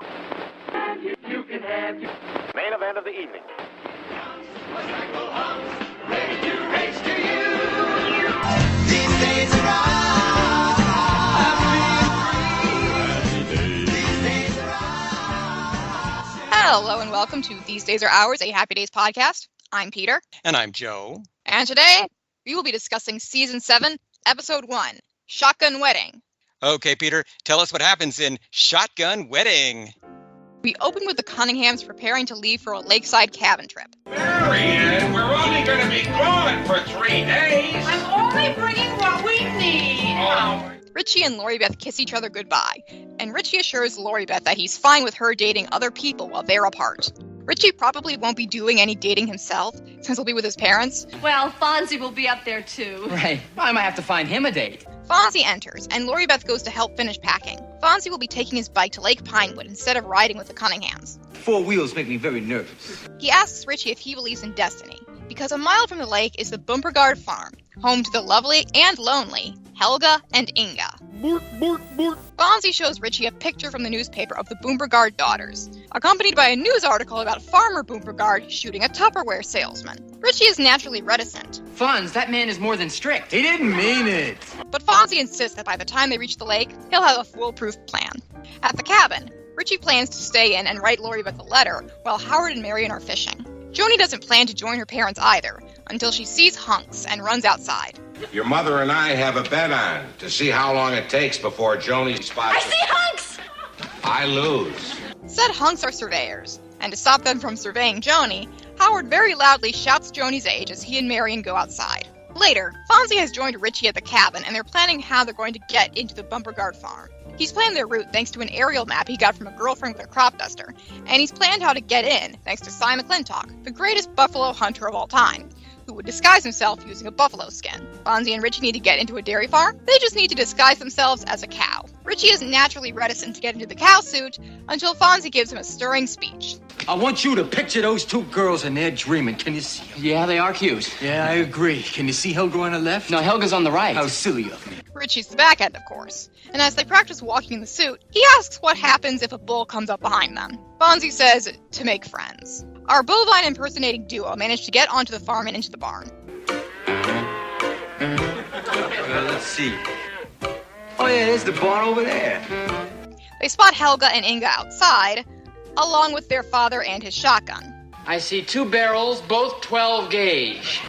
You can have your Main event of the evening. ready to race to you. These days are Hello and welcome to These Days Are Ours, a Happy Days podcast. I'm Peter. And I'm Joe. And today, we will be discussing Season 7, Episode 1, Shotgun Wedding. Okay, Peter, tell us what happens in Shotgun Wedding. We open with the Cunninghams preparing to leave for a lakeside cabin trip. Marion, we're only going to be gone for 3 days. I'm only bringing what we need. Oh. Richie and Lori Beth kiss each other goodbye, and Richie assures Lori Beth that he's fine with her dating other people while they're apart. Richie probably won't be doing any dating himself, since he'll be with his parents. Well, Fonzie will be up there too. Right. I might have to find him a date. Fonzie enters, and Lori Beth goes to help finish packing. Fonzie will be taking his bike to Lake Pinewood instead of riding with the Cunninghams. 4 wheels make me very nervous. He asks Richie if he believes in destiny, because a mile from the lake is the Bumpergard farm, home to the lovely and lonely Helga and Inga. Fonzie shows Richie a picture from the newspaper of the Bumpergard daughters, accompanied by a news article about Farmer Bumpergard shooting a Tupperware salesman. Richie is naturally reticent, Fonz, that man is more than strict. He didn't mean it. but Fonzie insists that by the time they reach the lake, he'll have a foolproof plan. At the cabin, Richie plans to stay in and write Lori Beth a letter while Howard and Marion are fishing. Joni doesn't plan to join her parents either, until she sees Hunks and runs outside. Your mother and I have a bet on to see how long it takes before Joni spots I see Hunks! I lose. Said Hunks are surveyors, and to stop them from surveying Joni, Howard very loudly shouts Joni's age as he and Marion go outside. Later, Fonzie has joined Richie at the cabin, and they're planning how they're going to get into the Bumpergard farm. He's planned their route thanks to an aerial map he got from a girlfriend with a crop duster, and he's planned how to get in thanks to Cy McClintock, the greatest buffalo hunter of all time, who would disguise himself using a buffalo skin. Fonzie and Richie need to get into a dairy farm. They just need to disguise themselves as a cow. Richie is naturally reticent to get into the cow suit until Fonzie gives him a stirring speech. I want you to picture those 2 girls and they're dreaming. Can you see them? Yeah, they are cute. Yeah, I agree. Can you see Helga on the left? No, Helga's on the right. How silly of me. Richie's the back end, of course. And as they practice walking in the suit, he asks what happens if a bull comes up behind them. Fonzie says, to make friends. Our bovine impersonating duo managed to get onto the farm and into the barn. Let's see. Oh, yeah, there's the barn over there. They spot Helga and Inga outside, along with their father and his shotgun. I see 2 barrels, both 12 gauge.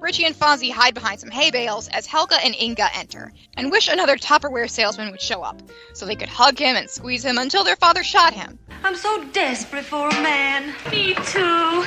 Richie and Fonzie hide behind some hay bales as Helga and Inga enter, and wish another Tupperware salesman would show up, so they could hug him and squeeze him until their father shot him. I'm so desperate for a man. Me too.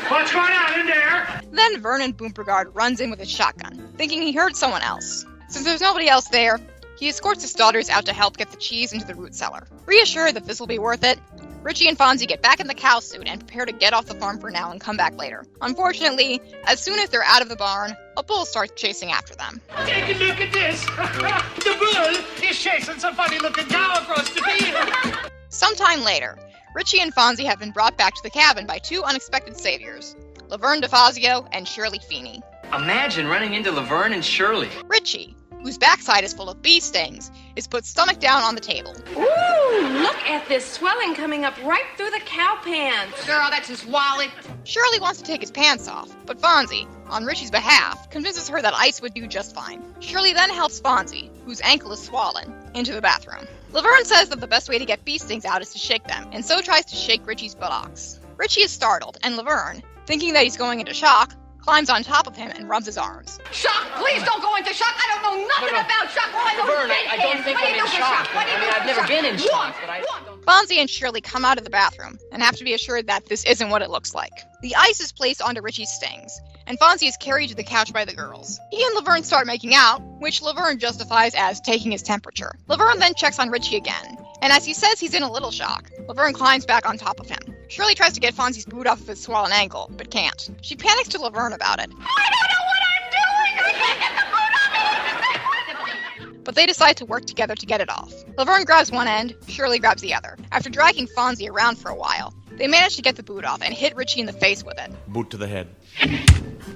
What's going on in there? Then Vernon Bumpergard runs in with his shotgun, thinking he heard someone else. Since there's nobody else there, he escorts his daughters out to help get the cheese into the root cellar. Reassured that this will be worth it, Richie and Fonzie get back in the cow suit and prepare to get off the farm for now and come back later. Unfortunately, as soon as they're out of the barn, a bull starts chasing after them. Take a look at this. The bull is chasing some funny-looking cow across the field. Sometime later, Richie and Fonzie have been brought back to the cabin by 2 unexpected saviors, Laverne DeFazio and Shirley Feeney. Imagine running into Laverne and Shirley. Richie, whose backside is full of bee stings, is put stomach down on the table. Ooh, look at this swelling coming up right through the cow pants. Girl, that's his wallet. Shirley wants to take his pants off, but Fonzie, on Richie's behalf, convinces her that ice would do just fine. Shirley then helps Fonzie, whose ankle is swollen, into the bathroom. Laverne says that the best way to get bee stings out is to shake them, and so tries to shake Richie's buttocks. Richie is startled, and Laverne, thinking that he's going into shock, climbs on top of him and rubs his arms. Shock, please don't go into shock. I don't know nothing about shock. Laverne, I don't think I'm in shock. I've never been in shock, but I don't... Fonzie and Shirley come out of the bathroom and have to be assured that this isn't what it looks like. The ice is placed onto Richie's stings, and Fonzie is carried to the couch by the girls. He and Laverne start making out, which Laverne justifies as taking his temperature. Laverne then checks on Richie again, and as he says he's in a little shock, Laverne climbs back on top of him. Shirley tries to get Fonzie's boot off of his swollen ankle, but can't. She panics to Laverne about it. I don't know what I'm doing. I can't get the boot off me. But they decide to work together to get it off. Laverne grabs one end, Shirley grabs the other. After dragging Fonzie around for a while, they manage to get the boot off and hit Richie in the face with it. Boot to the head.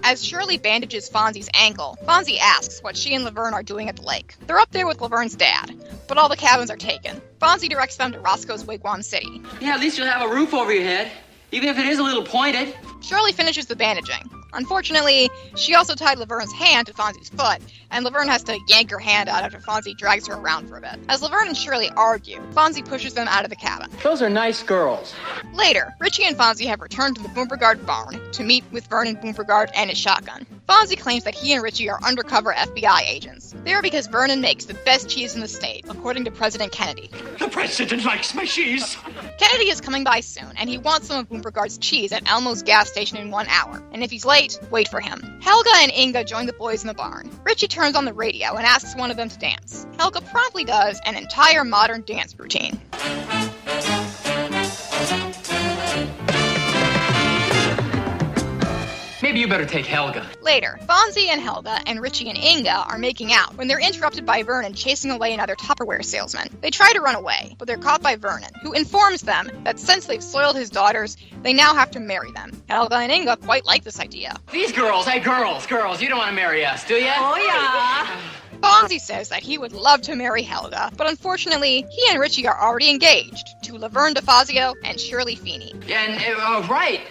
As Shirley bandages Fonzie's ankle, Fonzie asks what she and Laverne are doing at the lake. They're up there with Laverne's dad, but all the cabins are taken. Fonzie directs them to Roscoe's Wigwam City. Yeah, at least you'll have a roof over your head, even if it is a little pointed. Shirley finishes the bandaging. Unfortunately, she also tied Laverne's hand to Fonzie's foot, and Laverne has to yank her hand out after Fonzie drags her around for a bit. As Laverne and Shirley argue, Fonzie pushes them out of the cabin. Those are nice girls. Later, Richie and Fonzie have returned to the Boombergard barn to meet with Vernon Boombergard and his shotgun. Fonzie claims that he and Richie are undercover FBI agents. They are because Vernon makes the best cheese in the state, according to President Kennedy. The president likes my cheese. Kennedy is coming by soon, and he wants some of Boombergard's cheese at Elmo's gas station in 1 hour. And if he's late, wait for him. Helga and Inga join the boys in the barn. Richie turns on the radio and asks one of them to dance. Helga promptly does an entire modern dance routine. Maybe you better take Helga. Later, Fonzie and Helga and Richie and Inga are making out when they're interrupted by Vernon chasing away another Tupperware salesman. They try to run away, but they're caught by Vernon, who informs them that since they've soiled his daughters, they now have to marry them. Helga and Inga quite like this idea. These girls, hey girls, you don't want to marry us, do you? Oh, yeah. Fonzie says that he would love to marry Helga, but unfortunately, he and Richie are already engaged to Laverne DeFazio and Shirley Feeney. Yeah, and, right,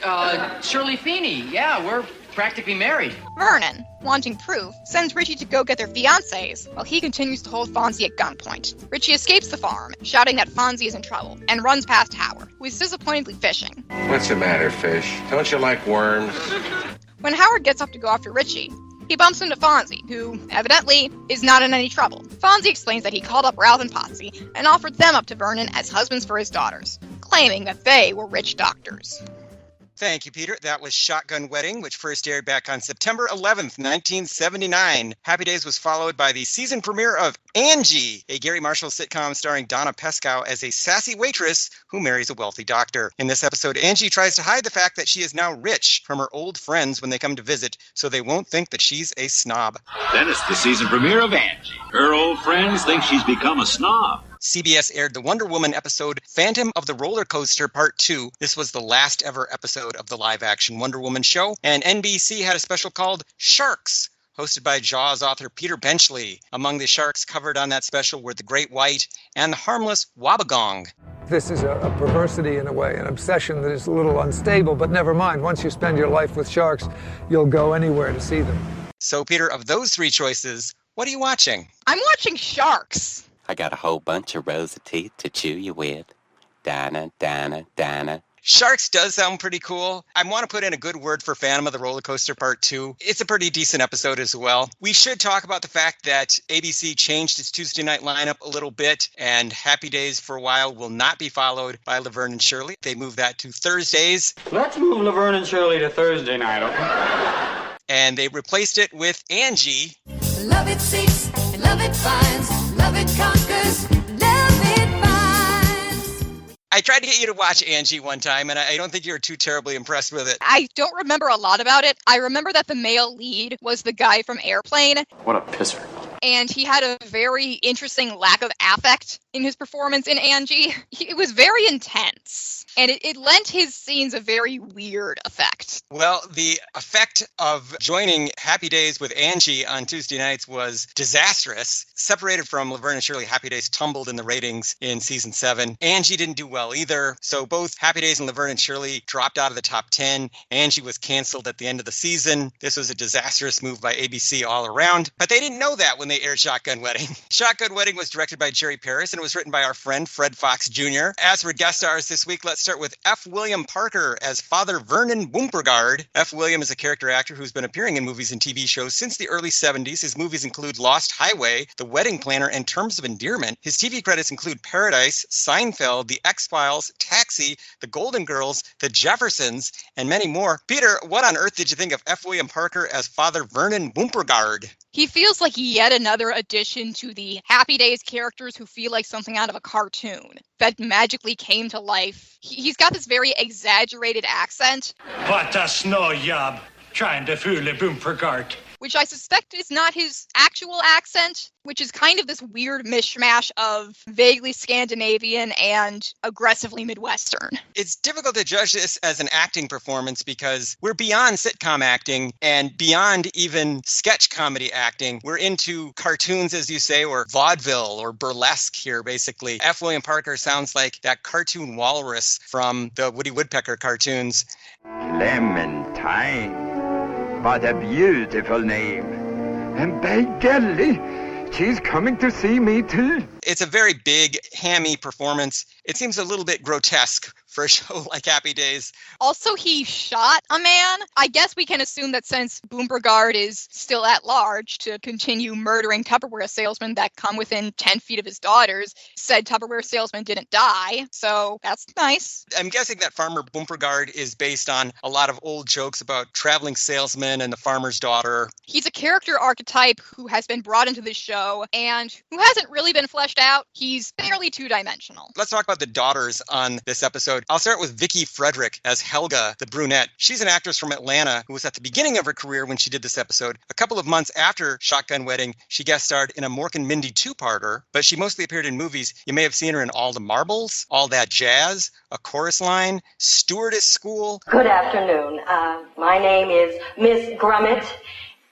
Shirley Feeney. Yeah, we're practically married. Vernon, wanting proof, sends Richie to go get their fiancés, while he continues to hold Fonzie at gunpoint. Richie escapes the farm, shouting that Fonzie is in trouble, and runs past Howard, who is disappointedly fishing. What's the matter, fish? Don't you like worms? When Howard gets up to go after Richie, he bumps into Fonzie, who, evidently, is not in any trouble. Fonzie explains that he called up Ralph and Potsy and offered them up to Vernon as husbands for his daughters, claiming that they were rich doctors. Thank you, Peter. That was Shotgun Wedding, which first aired back on September 11th, 1979. Happy Days was followed by the season premiere of Angie, a Gary Marshall sitcom starring Donna Pescow as a sassy waitress who marries a wealthy doctor. In this episode, Angie tries to hide the fact that she is now rich from her old friends when they come to visit, so they won't think that she's a snob. Then it's the season premiere of Angie. Her old friends think she's become a snob. CBS aired the Wonder Woman episode Phantom of the Roller Coaster Part 2. This was the last ever episode of the live-action Wonder Woman show. And NBC had a special called Sharks, hosted by Jaws author Peter Benchley. Among the sharks covered on that special were the Great White and the harmless Wabagong. This is a perversity in a way, an obsession that is a little unstable, but never mind. Once you spend your life with sharks, you'll go anywhere to see them. So, Peter, of those three choices, what are you watching? I'm watching Sharks. I got a whole bunch of rows of teeth to chew you with. Dinah, Dinah, Dinah. Sharks does sound pretty cool. I want to put in a good word for Phantom of the Roller Coaster Part 2. It's a pretty decent episode as well. We should talk about the fact that ABC changed its Tuesday night lineup a little bit, and Happy Days for a while will not be followed by Laverne and Shirley. They moved that to Thursdays. Let's move Laverne and Shirley to Thursday night, okay? And they replaced it with Angie. Love it seeks, and love it finds, love it conquers, love it finds. I tried to get you to watch Angie one time, and I don't think you were too terribly impressed with it. I don't remember a lot about it. I remember that the male lead was the guy from Airplane. What a pisser. And he had a very interesting lack of affect in his performance in Angie. It was very intense, and it lent his scenes a very weird effect. Well, the effect of joining Happy Days with Angie on Tuesday nights was disastrous. Separated from Laverne and Shirley, Happy Days tumbled in the ratings in season 7. Angie didn't do well either, so both Happy Days and Laverne and Shirley dropped out of the top 10. Angie was canceled at the end of the season. This was a disastrous move by ABC all around, but they didn't know that when they aired Shotgun Wedding. Shotgun Wedding was directed by Jerry Paris, and it was written by our friend Fred Fox Jr. As for guest stars this week, let's start with F. William Parker as Father Vernon Boombergard. F. William is a character actor who's been appearing in movies and TV shows since the early 70s. His movies include Lost Highway, The Wedding Planner, and Terms of Endearment. His TV credits include Paradise, Seinfeld, The X-Files, Taxi, The Golden Girls, The Jeffersons, and many more. Peter, what on earth did you think of F. William Parker as Father Vernon Boombergard? He feels like yet another addition to the Happy Days characters who feel like something out of a cartoon that magically came to life. He's got this very exaggerated accent. What a snow job, trying to fool a Boombergard. which I suspect is not his actual accent, which is kind of this weird mishmash of vaguely Scandinavian and aggressively Midwestern. It's difficult to judge this as an acting performance because we're beyond sitcom acting and beyond even sketch comedy acting. We're into cartoons, as you say, or vaudeville or burlesque here, basically. F. William Parker sounds like that cartoon walrus from the Woody Woodpecker cartoons. Clementine. What a beautiful name. And by golly, she's coming to see me too. It's a very big, hammy performance. It seems a little bit grotesque for a show like Happy Days. Also, he shot a man. I guess we can assume that since Boombregard is still at large to continue murdering Tupperware salesmen that come within 10 feet of his daughters, said Tupperware salesman didn't die. So that's nice. I'm guessing that Farmer Boombregard is based on a lot of old jokes about traveling salesmen and the farmer's daughter. He's a character archetype who has been brought into the show and who hasn't really been fleshed out. He's fairly two-dimensional. Let's talk about the daughters on this episode. I'll start with Vicky Frederick as Helga, the brunette. She's an actress from Atlanta who was at the beginning of her career when she did this episode. A couple of months after Shotgun Wedding, she guest starred in a Mork and Mindy two-parter, but she mostly appeared in movies. You may have seen her in All the Marbles, All That Jazz, A Chorus Line, Stewardess School. Good afternoon. My name is Miss Grummett,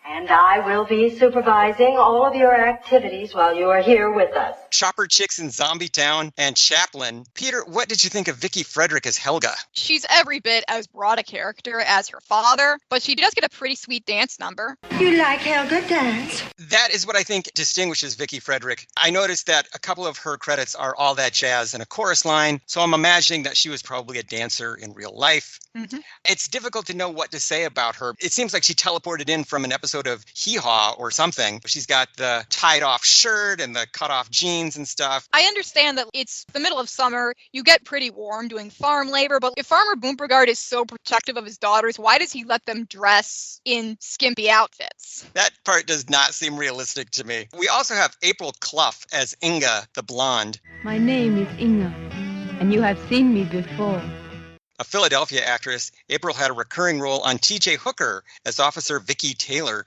and I will be supervising all of your activities while you are here with us. Chopper Chicks in Zombie Town, and Chaplin. Peter, what did you think of Vicky Frederick as Helga? She's every bit as broad a character as her father, but she does get a pretty sweet dance number. You like Helga dance? That is what I think distinguishes Vicky Frederick. I noticed that a couple of her credits are All That Jazz and A Chorus Line, so I'm imagining that she was probably a dancer in real life. Mm-hmm. It's difficult to know what to say about her. It seems like she teleported in from an episode of Hee Haw or something. She's got the tied-off shirt and the cut-off jeans and stuff. I understand that it's the middle of summer. You get pretty warm doing farm labor, but if Farmer Boombregard is so protective of his daughters, why does he let them dress in skimpy outfits? That part does not seem realistic to me. We also have April Clough as Inga, the blonde. My name is Inga, and you have seen me before. A Philadelphia actress, April had a recurring role on T.J. Hooker as Officer Vicky Taylor.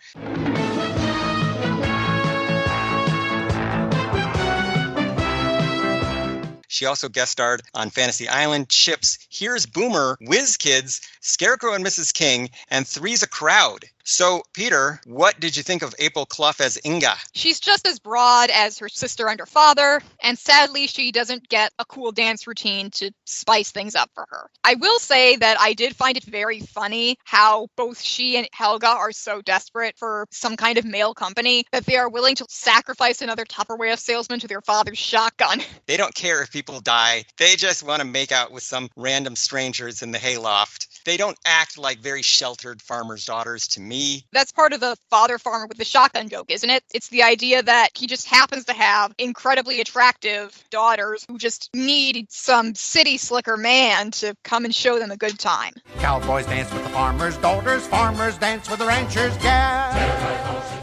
She also guest starred on Fantasy Island, Chips, Here's Boomer, Whiz Kids, Scarecrow and Mrs. King, and Three's a Crowd. So, Peter, what did you think of April Clough as Inga? She's just as broad as her sister and her father, and sadly, she doesn't get a cool dance routine to spice things up for her. I will say that I did find it very funny how both she and Helga are so desperate for some kind of male company that they are willing to sacrifice another Tupperware salesman to their father's shotgun. They don't care if people die. They just want to make out with some random strangers in the hayloft. They don't act like very sheltered farmers' daughters to me. That's part of the father farmer with the shotgun joke, isn't it? It's the idea that he just happens to have incredibly attractive daughters who just need some city slicker man to come and show them a good time. Cowboys dance with the farmers' daughters, farmers dance with the ranchers' gals.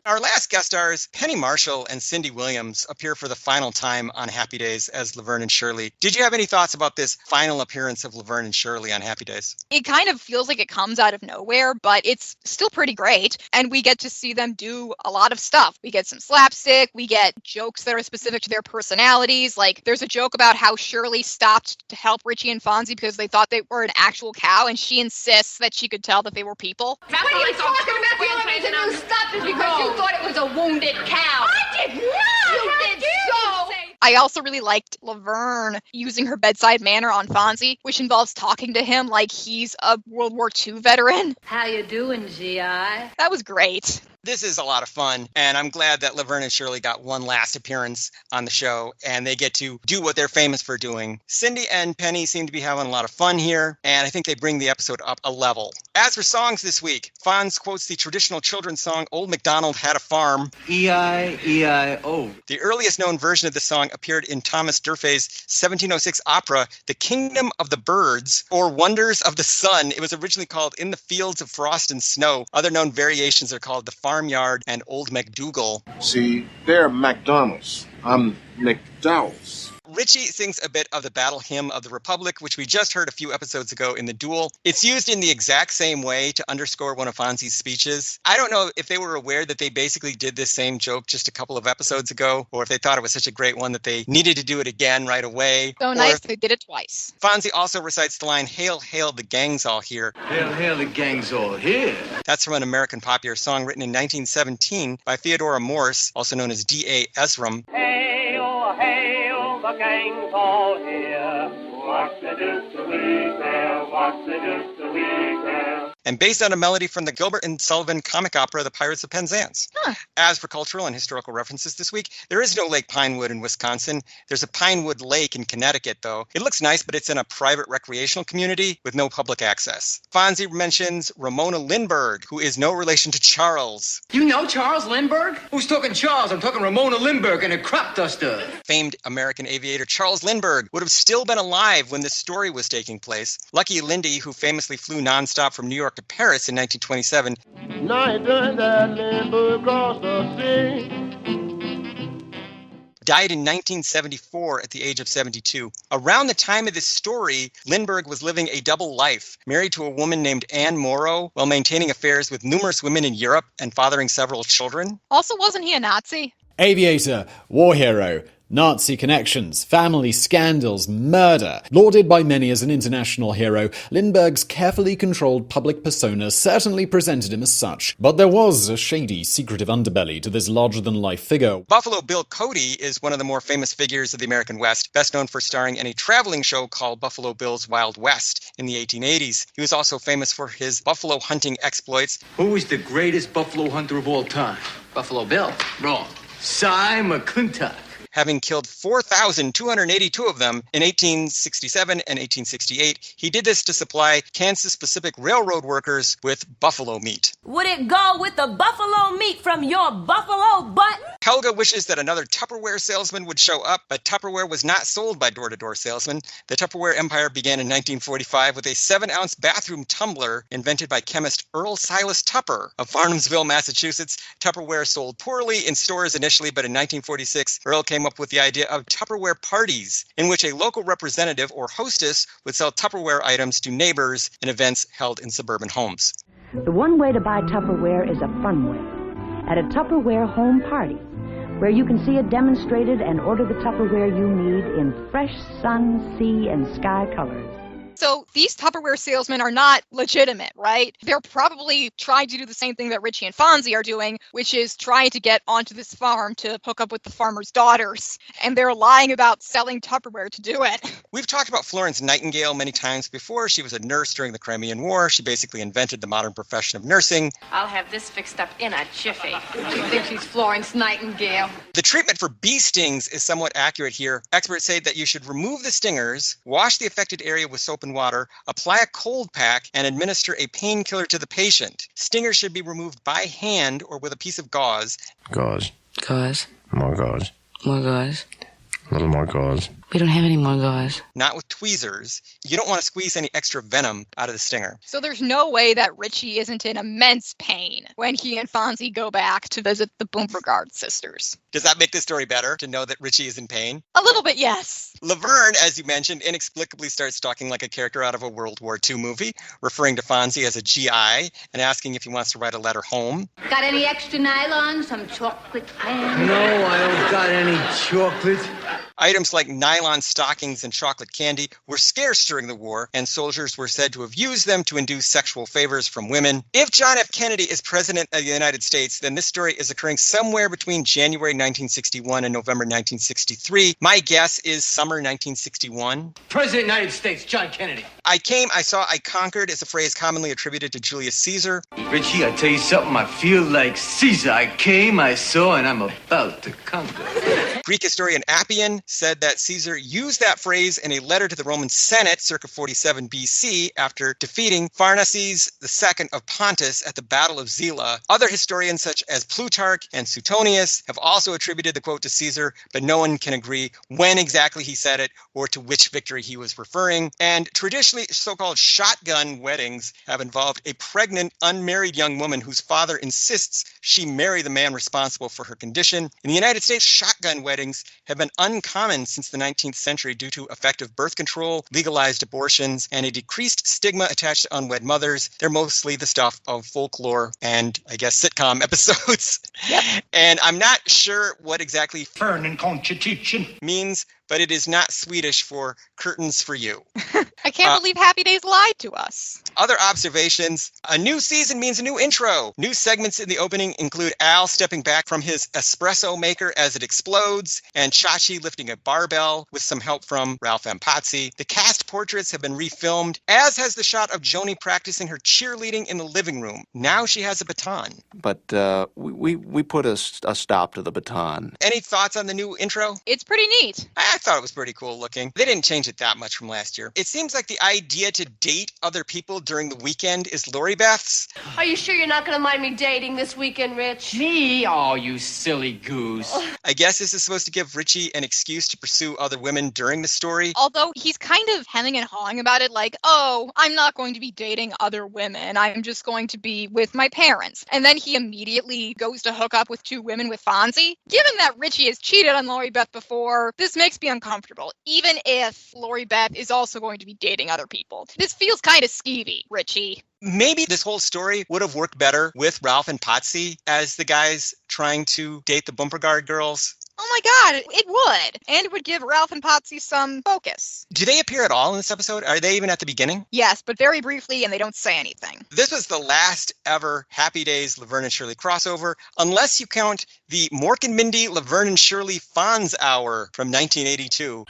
Our last guest stars, Penny Marshall and Cindy Williams, appear for the final time on Happy Days as Laverne and Shirley. Did you have any thoughts about this final appearance of Laverne and Shirley on Happy Days? It kind of feels like it comes out of nowhere, but it's still pretty great. And we get to see them do a lot of stuff. We get some slapstick. We get jokes that are specific to their personalities. Like there's a joke about how Shirley stopped to help Richie and Fonzie because they thought they were an actual cow, and she insists that she could tell that they were people. What are you talking about? The only reason you stopped is because you thought it was a wounded cow. I did not. You did so. I also really liked Laverne using her bedside manner on Fonzie, which involves talking to him like he's a World War II veteran. How you doing, GI? That was great. This is a lot of fun, and I'm glad that Laverne and Shirley got one last appearance on the show, and they get to do what they're famous for doing. Cindy and Penny seem to be having a lot of fun here, and I think they bring the episode up a level. As for songs this week, Fonz quotes the traditional children's song, Old MacDonald Had a Farm. E-I-E-I-O. The earliest known version of the song appeared in Thomas Durfe's 1706 opera, The Kingdom of the Birds, or Wonders of the Sun. It was originally called In the Fields of Frost and Snow. Other known variations are called The Farmyard and Old MacDougall. See, they're McDonald's. I'm McDowell's. Richie sings a bit of the Battle Hymn of the Republic, which we just heard a few episodes ago in The Duel. It's used in the exact same way to underscore one of Fonzie's speeches. I don't know if they were aware that they basically did this same joke just a couple of episodes ago, or if they thought it was such a great one that they needed to do it again right away. So nice, they did it twice. Fonzie also recites the line, "Hail, hail, the gang's all here." Hail, hail, the gang's all here. That's from an American popular song written in 1917 by Theodora Morse, also known as D.A. Esram. Hail, hail, the gang's all here. What's the deuce do we care? What's the deuce do we care? And based on a melody from the Gilbert and Sullivan comic opera, The Pirates of Penzance. As for cultural and historical references this week, there is no Lake Pinewood in Wisconsin. There's a Pinewood Lake in Connecticut, though. It looks nice, but it's in a private recreational community with no public access. Fonzie mentions Ramona Lindbergh, who is no relation to Charles. You know Charles Lindbergh? Who's talking Charles? I'm talking Ramona Lindbergh and a crop duster. Famed American aviator Charles Lindbergh would have still been alive when this story was taking place. Lucky Lindy, who famously flew nonstop from New York to Paris in 1927, died in 1974 at the age of 72. Around the time of this story, Lindbergh was living a double life, married to a woman named Anne Morrow while maintaining affairs with numerous women in Europe and fathering several children. Also, wasn't he a Nazi? Aviator, war hero, Nazi connections, family scandals, murder. Lauded by many as an international hero, Lindbergh's carefully controlled public persona certainly presented him as such. But there was a shady, secretive underbelly to this larger-than-life figure. Buffalo Bill Cody is one of the more famous figures of the American West, best known for starring in a traveling show called Buffalo Bill's Wild West in the 1880s. He was also famous for his buffalo hunting exploits. Who is the greatest buffalo hunter of all time? Buffalo Bill. Wrong. Cy McClintock. Having killed 4,282 of them in 1867 and 1868. He did this to supply Kansas Pacific Railroad workers with buffalo meat. Would it go with the buffalo meat from your buffalo butt? Helga wishes that another Tupperware salesman would show up, but Tupperware was not sold by door-to-door salesmen. The Tupperware empire began in 1945 with a 7-ounce bathroom tumbler invented by chemist Earl Silas Tupper of Farnhamsville, Massachusetts. Tupperware sold poorly in stores initially, but in 1946, Earl came up with the idea of Tupperware parties, in which a local representative or hostess would sell Tupperware items to neighbors in events held in suburban homes. The one way to buy Tupperware is a fun way. At a Tupperware home party, where you can see it demonstrated and order the Tupperware you need in fresh sun, sea, and sky colors. So these Tupperware salesmen are not legitimate, right? They're probably trying to do the same thing that Richie and Fonzie are doing, which is trying to get onto this farm to hook up with the farmers' daughters. And they're lying about selling Tupperware to do it. We've talked about Florence Nightingale many times before. She was a nurse during the Crimean War. She basically invented the modern profession of nursing. I'll have this fixed up in a jiffy. You think she's Florence Nightingale? The treatment for bee stings is somewhat accurate here. Experts say that you should remove the stingers, wash the affected area with soap and water, apply a cold pack, and administer a painkiller to the patient. Stingers should be removed by hand or with a piece of gauze. Gauze. Gauze. More gauze. More gauze. A little more gauze. We don't have any more gauze. Not with tweezers. You don't want to squeeze any extra venom out of the stinger. So there's no way that Richie isn't in immense pain when he and Fonzie go back to visit the Bumpergard sisters. Does that make the story better, to know that Richie is in pain? A little bit, yes. Laverne, as you mentioned, inexplicably starts talking like a character out of a World War II movie, referring to Fonzie as a GI and asking if he wants to write a letter home. Got any extra nylon? Some chocolate candy? No, I don't got any chocolate. Items like nylon stockings and chocolate candy were scarce during the war, and soldiers were said to have used them to induce sexual favors from women. If John F. Kennedy is president of the United States, then this story is occurring somewhere between January 1961 and November 1963. My guess is summer 1961. President of the United States, John Kennedy. I came, I saw, I conquered is a phrase commonly attributed to Julius Caesar. Richie, I tell you something, I feel like Caesar. I came, I saw, and I'm about to conquer. Greek historian Appian said that Caesar used that phrase in a letter to the Roman Senate circa 47 BC after defeating Pharnaces II of Pontus at the Battle of Zela. Other historians such as Plutarch and Suetonius have also attributed the quote to Caesar, but no one can agree when exactly he said it or to which victory he was referring. And traditionally, so-called shotgun weddings have involved a pregnant, unmarried young woman whose father insists she marry the man responsible for her condition. In the United States, shotgun weddings weddings have been uncommon since the 19th century due to effective birth control, legalized abortions, and a decreased stigma attached to unwed mothers. They're mostly the stuff of folklore and, I guess, sitcom episodes. Yep. And I'm not sure what exactly Fern and Constitution means, but it is not Swedish for curtains for you. I can't believe Happy Days lied to us. Other observations. A new season means a new intro. New segments in the opening include Al stepping back from his espresso maker as it explodes, and Chachi lifting a barbell with some help from Ralph Ampazzi. The cast portraits have been refilmed, as has the shot of Joni practicing her cheerleading in the living room. Now she has a baton. But we put a stop to the baton. Any thoughts on the new intro? It's pretty neat. I thought it was pretty cool looking. They didn't change it that much from last year. It seems like the idea to date other people during the weekend is Lori Beth's. Are you sure you're not going to mind me dating this weekend, Rich? Me? Oh, you silly goose. I guess this is supposed to give Richie an excuse to pursue other women during the story. Although he's kind of hemming and hawing about it like, oh, I'm not going to be dating other women. I'm just going to be with my parents. And then he immediately goes to hook up with 2 women with Fonzie. Given that Richie has cheated on Lori Beth before, this makes me uncomfortable, even if Lori Beth is also going to be dating other people. This feels kind of skeevy, Richie. Maybe this whole story would have worked better with Ralph and Patsy as the guys trying to date the Bumper Guard girls. Oh my god, it would. And it would give Ralph and Patsy some focus. Do they appear at all in this episode? Are they even at the beginning? Yes, but very briefly, and they don't say anything. This was the last ever Happy Days Laverne and Shirley crossover, unless you count the Mork and Mindy Laverne and Shirley Fonz Hour from 1982.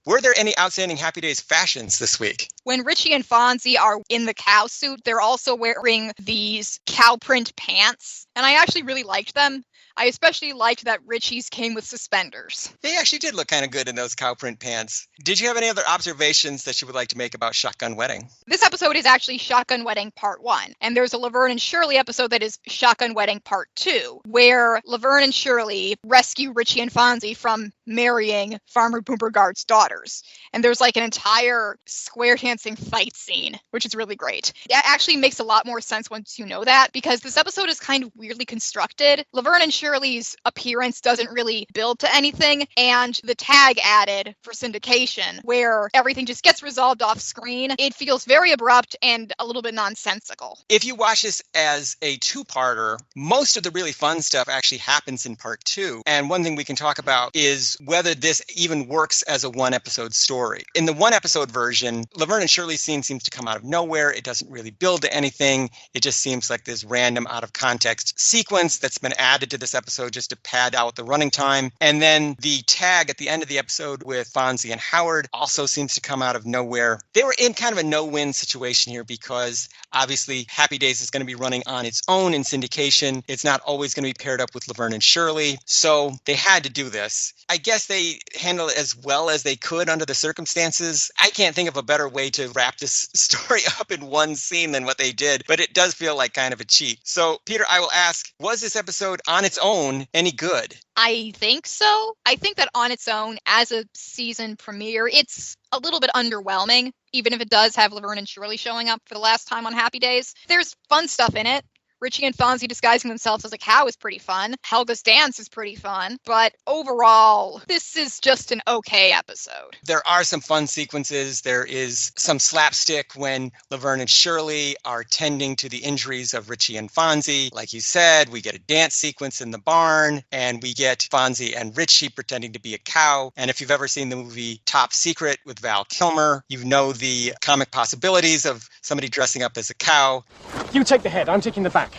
Were there any outstanding Happy Days fashions this week? When Richie and Fonzie are in the cow suit, they're also wearing these cow print pants, and I actually really liked them. I especially liked that Richie's came with suspenders. They actually did look kind of good in those cow print pants. Did you have any other observations that you would like to make about Shotgun Wedding? This episode is actually Shotgun Wedding Part 1, and there's a Laverne and Shirley episode that is Shotgun Wedding Part 2, where Laverne and Shirley rescue Richie and Fonzie from marrying Farmer Bumpergard's daughters. And there's like an entire square dancing fight scene, which is really great. That actually makes a lot more sense once you know that, because this episode is kind of weirdly constructed. Laverne and Shirley's appearance doesn't really build to anything, and the tag added for syndication, where everything just gets resolved off screen, it feels very abrupt and a little bit nonsensical. If you watch this as a 2-parter, most of the really fun stuff actually happens in Part 2. And one thing we can talk about is whether this even works as a 1-episode story. In the 1-episode version, Laverne and Shirley's scene seems to come out of nowhere. It doesn't really build to anything. It just seems like this random out-of-context sequence that's been added to this episode just to pad out the running time. And then the tag at the end of the episode with Fonzie and Howard also seems to come out of nowhere. They were in kind of a no-win situation here because obviously Happy Days is going to be running on its own in syndication. It's not always going to be paired up with Laverne and Shirley. So they had to do this. I guess they handled it as well as they could under the circumstances. I can't think of a better way to wrap this story up in one scene than what they did, but it does feel like kind of a cheat. So, Peter, I will ask, was this episode on its own any good? I think so. I think that on its own, as a season premiere, it's a little bit underwhelming, even if it does have Laverne and Shirley showing up for the last time on Happy Days. There's fun stuff in it. Richie and Fonzie disguising themselves as a cow is pretty fun. Helga's dance is pretty fun. But overall, this is just an okay episode. There are some fun sequences. There is some slapstick when Laverne and Shirley are tending to the injuries of Richie and Fonzie. Like you said, we get a dance sequence in the barn, and we get Fonzie and Richie pretending to be a cow. And if you've ever seen the movie Top Secret with Val Kilmer, you know the comic possibilities of somebody dressing up as a cow. You take the head, I'm taking the back.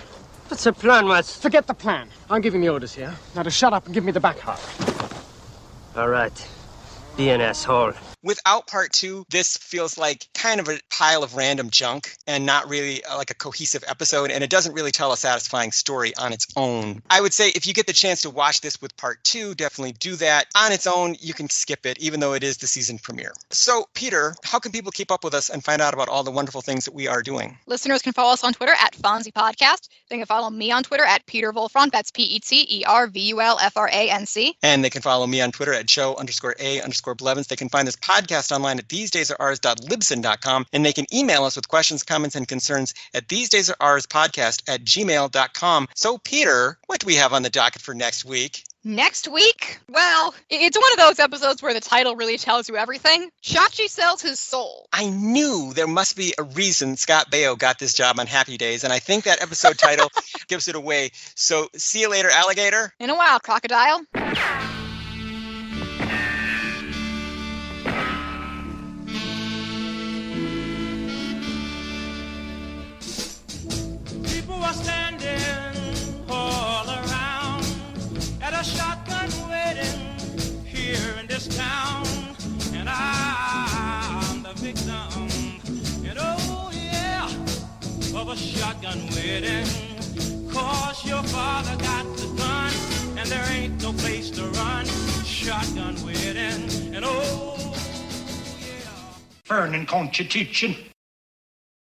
What's the plan, Wes? Forget the plan. I'm giving the orders here. Now to shut up and give me the back hug. All right. Be an asshole. Without Part 2, this feels like kind of a pile of random junk and not really like a cohesive episode, and it doesn't really tell a satisfying story on its own. I would say if you get the chance to watch this with Part 2, definitely do that. On its own, you can skip it, even though it is the season premiere. So, Peter, how can people keep up with us and find out about all the wonderful things that we are doing? Listeners can follow us on Twitter at Fonzie Podcast. They can follow me on Twitter at Peter Volfranc. That's PeterVulfranc. And they can follow me on Twitter at Joe_A_Blevins. They can find this podcast podcast online at thesedaysaroours.libsyn.com, and they can email us with questions, comments, and concerns at thesedaysaroourspodcast@gmail.com. So, Peter, what do we have on the docket for next week? Next week? Well, it's one of those episodes where the title really tells you everything. Shachi sells his soul. I knew there must be a reason Scott Baio got this job on Happy Days, and I think that episode title gives it away. So, see you later, alligator. In a while, crocodile. People were standing all around at a shotgun wedding here in this town, and I'm the victim, and oh yeah, of a shotgun wedding. 'Cause your father got the gun, and there ain't no place to run. Shotgun wedding, and oh yeah. Burning Constitution.